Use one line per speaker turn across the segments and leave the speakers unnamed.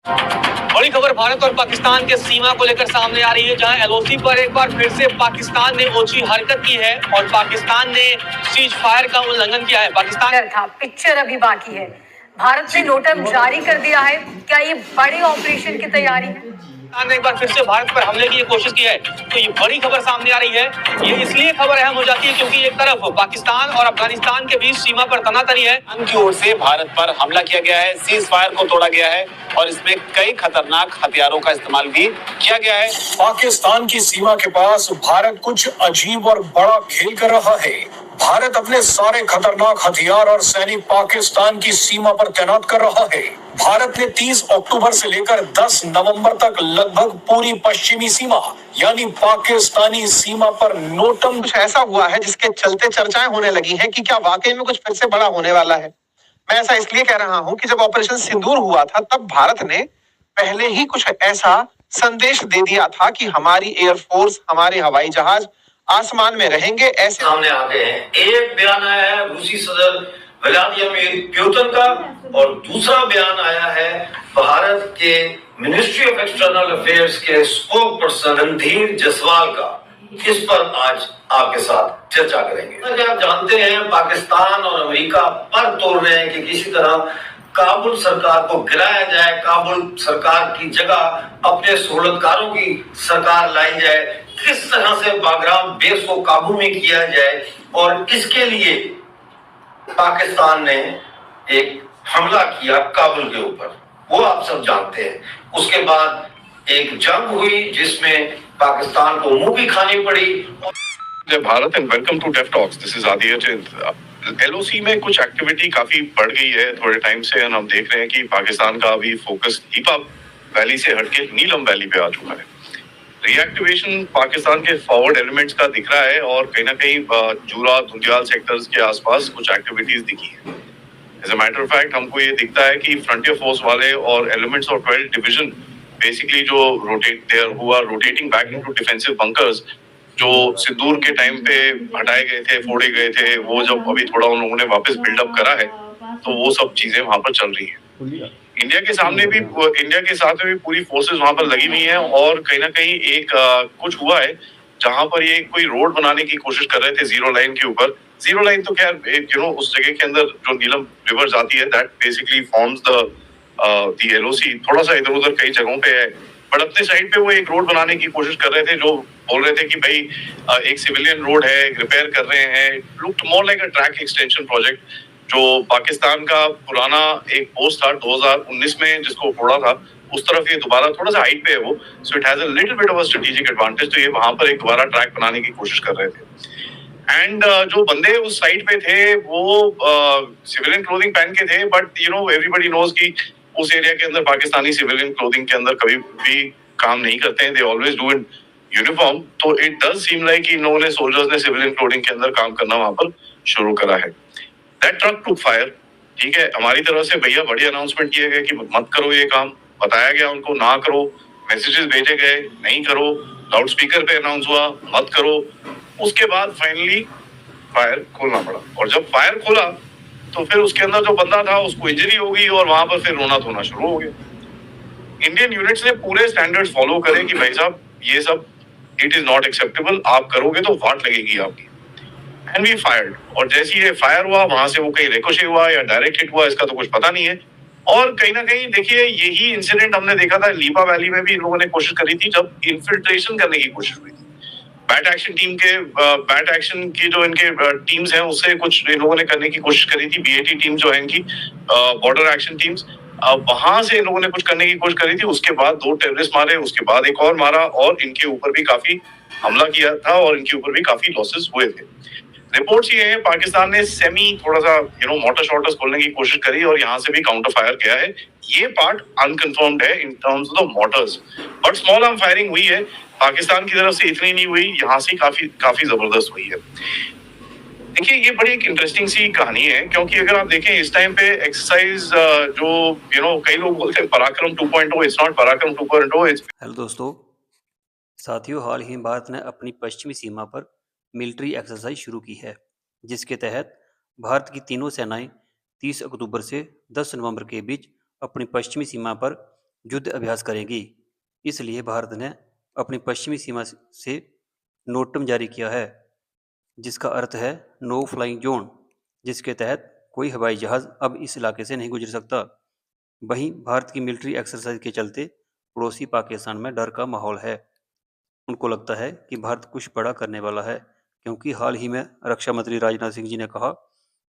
बड़ी खबर भारत और पाकिस्तान के सीमा को लेकर सामने आ रही है, जहां एलओसी पर एक बार फिर से पाकिस्तान ने ओछी हरकत की है और पाकिस्तान ने सीज फायर का उल्लंघन किया है। पाकिस्तान
था, पिक्चर अभी बाकी है। भारत ने नोटम जारी कर दिया है। क्या ये बड़े ऑपरेशन की तैयारी है?
पाकिस्तान ने एक बार फिर से भारत पर हमले की कोशिश की है, तो ये बड़ी खबर सामने आ रही है। ये इसलिए खबर अहम हो जाती है क्योंकि एक तरफ पाकिस्तान और अफगानिस्तान के बीच सीमा पर तनातनी है।
की ओर से भारत पर हमला किया गया है, सीज फायर को तोड़ा गया है और इसमें कई खतरनाक हथियारों का इस्तेमाल भी किया गया है।
पाकिस्तान की सीमा के पास भारत कुछ अजीब और बड़ा खेल कर रहा है। भारत अपने सारे खतरनाक हथियार और सैनिक पाकिस्तान की सीमा पर तैनात कर रहा है। भारत ने 30 अक्टूबर से लेकर 10 नवंबर तक लगभग पूरी पश्चिमी सीमा यानी पाकिस्तानी सीमा पर नोटम
कुछ ऐसा हुआ है जिसके चलते चर्चाएं होने लगी हैं कि क्या वाकई में कुछ फिर से बड़ा होने वाला है। मैं ऐसा इसलिए कह रहा हूं कि जब ऑपरेशन सिंदूर हुआ था तब भारत ने पहले ही कुछ ऐसा संदेश दे दिया था कि हमारी एयरफोर्स, हमारे हवाई जहाज आसमान में रहेंगे। ऐसे
सामने आ गए हैं। एक बयान आया है रूसी सदर व्लादिमीर पुतिन का और दूसरा बयान आया है भारत के मिनिस्ट्री ऑफ एक्सटर्नल अफेयर्स के स्पोक पर्सन रणधीर जायसवाल का। इस पर आज आपके साथ चर्चा करेंगे। आप जानते हैं पाकिस्तान और अमेरिका पर तोड़ रहे हैं कि किसी तरह काबुल सरकार को गिराया जाए, काबुल सरकार की जगह अपने सहूलतकारों की सरकार लाई जाए, किस तरह से बागराम बेस को काबू में किया जाए। और इसके लिए पाकिस्तान ने एक हमला किया काबुल के ऊपर, वो आप सब जानते हैं। उसके बाद एक जंग हुई जिसमें पाकिस्तान को मुंह भी खानी पड़ी।
जय Bharat and welcome to deaf talks. This is Aditya Chint. LOC में कुछ एक्टिविटी काफी बढ़ गई है थोड़े टाइम से, हम देख रहे हैं कि पाकिस्तान का अभी फोकस दीपा वैली से हटके नीलम वैली पे आ चुका है। रीएक्टिवेशन पाकिस्तान के फॉरवर्ड एलिमेंट्स का दिख रहा है और कहीं ना कहीं जूरा दुंदियाल सेक्टर्स के आसपास कुछ एक्टिविटीज दिखी है। As a matter of fact हमको ये दिखता है कि फ्रंटियर फोर्स वाले और एलिमेंट्स ऑफ 12 डिवीजन बेसिकली जो rotating back into defensive bunkers जो सिंदूर के टाइम पे हटाए गए थे, फोड़े गए थे, वो जब अभी थोड़ा उन लोगों ने वापस बिल्डअप करा है तो वो सब चीजें वहां पर चल रही है। इंडिया के साथ में भी पूरी फोर्सेस वहां पर लगी हुई हैं और कहीं ना कहीं एक कुछ हुआ है जहां पर ये कोई रोड बनाने की कोशिश कर रहे थे जीरो लाइन के ऊपर। जीरो लाइन तो खैर उस जगह के अंदर जो नीलम रिवर जाती है that basically forms the LOC. थोड़ा सा इधर उधर कई जगहों पे है, बट अपने साइड पे वो एक रोड बनाने की कोशिश कर रहे थे, जो बोल रहे थे कि भाई एक सिविलियन रोड है, रिपेयर कर रहे हैं। Looked more like a track extension project. जो पाकिस्तान का पुराना एक पोस्ट था 2019 में जिसको फोड़ा था, उस तरफ ये दोबारा थोड़ा सा हाइट पे है वो, so it has a little bit of a strategic advantage. तो ये वहां पर एक दोबारा ट्रैक बनाने की कोशिश कर रहे थे। एंड जो बंदे उस साइड पे थे वो सिविलियन क्लोथिंग पहन के थे, बट एवरीबडी नोज कि उस एरिया के अंदर पाकिस्तानी सिविलियन क्लोथिंग के अंदर कभी भी काम नहीं करते हैं। They always do in uniform. तो इट डज सीम लाइक कि इन लोगों ने, सोल्जर्स ने सिविलियन क्लोथिंग के अंदर काम करना वहां पर शुरू करा है। That truck took fire. ठीक है, हमारी तरफ से भैया बड़ी अनाउंसमेंट किए गए कि मत करो ये काम, बताया गया उनको ना करो, मैसेजेस भेजे गए नहीं करो, लाउड स्पीकर पे अनाउंस हुआ मत करो। उसके बाद फाइनली फायर खोलना पड़ा और जब फायर खोला तो फिर उसके अंदर जो बंदा था उसको इंजरी हो गई और वहां पर फिर रोना धोना शुरू हो गया। इंडियन यूनिट्स ने पूरे स्टैंडर्ड्स फॉलो करे कि भाई साहब ये सब इट इज नॉट एक्सेप्टेबल, आप करोगे तो वाट लगेगी आपकी। एंड वी फायर्ड, और जैसे ये फायर हुआ वहां से वो कहीं रिकोशे हुआ या डायरेक्ट हिट हुआ इसका तो कुछ पता नहीं है। और कहीं ना कहीं देखिए यही इंसिडेंट हमने देखा था लीपा वैली में भी इन लोगों ने कोशिश करी थी जब इन्फिल्ट्रेशन करने की कोशिश हुई थी। बैट एक्शन की जो इनके टीम्स हैं उससे कुछ इन लोगों ने करने की कोशिश करी थी। बीएटी टीम जो है इनकी बॉर्डर एक्शन टीम्स, वहां से इन लोगों ने कुछ करने की कोशिश करी थी। उसके बाद 2 टेररिस्ट मारे, उसके बाद एक और मारा और इनके ऊपर भी काफी हमला किया था और इनके ऊपर भी काफी लॉसेस हुए थे। रिपोर्ट्स ये है पाकिस्तान ने सेमी थोड़ा सा मोटर शॉटर्स खोलने की कोशिश करी और यहाँ से भी काउंटर फायर किया है। ये पार्ट अनकंफर्म्ड है in terms of the Motors, but small arm firing हुई है। पाकिस्तान की तरफ से इतनी नहीं हुई, यहाँ से काफी जबरदस्त हुई है। देखिए ये बड़ी एक इंटरेस्टिंग सी कहानी है क्योंकि अगर आप देखें इस टाइम पे एक्सरसाइज जो कई लोग बोलते हैं पराक्रम 2.0, इट्स नॉट पराक्रम 2.0।
हेलो दोस्तों, साथियों, हाल ही भारत ने अपनी पश्चिमी सीमा पर मिलिट्री एक्सरसाइज शुरू की है, जिसके तहत भारत की तीनों सेनाएं 30 अक्टूबर से 10 नवंबर के बीच अपनी पश्चिमी सीमा पर युद्ध अभ्यास करेगी। इसलिए भारत ने अपनी पश्चिमी सीमा से नोटम जारी किया है, जिसका अर्थ है नो फ्लाइंग जोन, जिसके तहत कोई हवाई जहाज अब इस इलाके से नहीं गुजर सकता। वहीं भारत की मिलिट्री एक्सरसाइज के चलते पड़ोसी पाकिस्तान में डर का माहौल है। उनको लगता है कि भारत कुछ बड़ा करने वाला है, क्योंकि हाल ही में रक्षा मंत्री राजनाथ सिंह जी ने कहा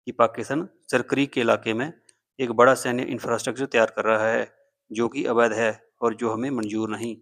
कि पाकिस्तान सरक्रीक के इलाके में एक बड़ा सैन्य इंफ्रास्ट्रक्चर तैयार कर रहा है, जो कि अवैध है और जो हमें मंजूर नहीं।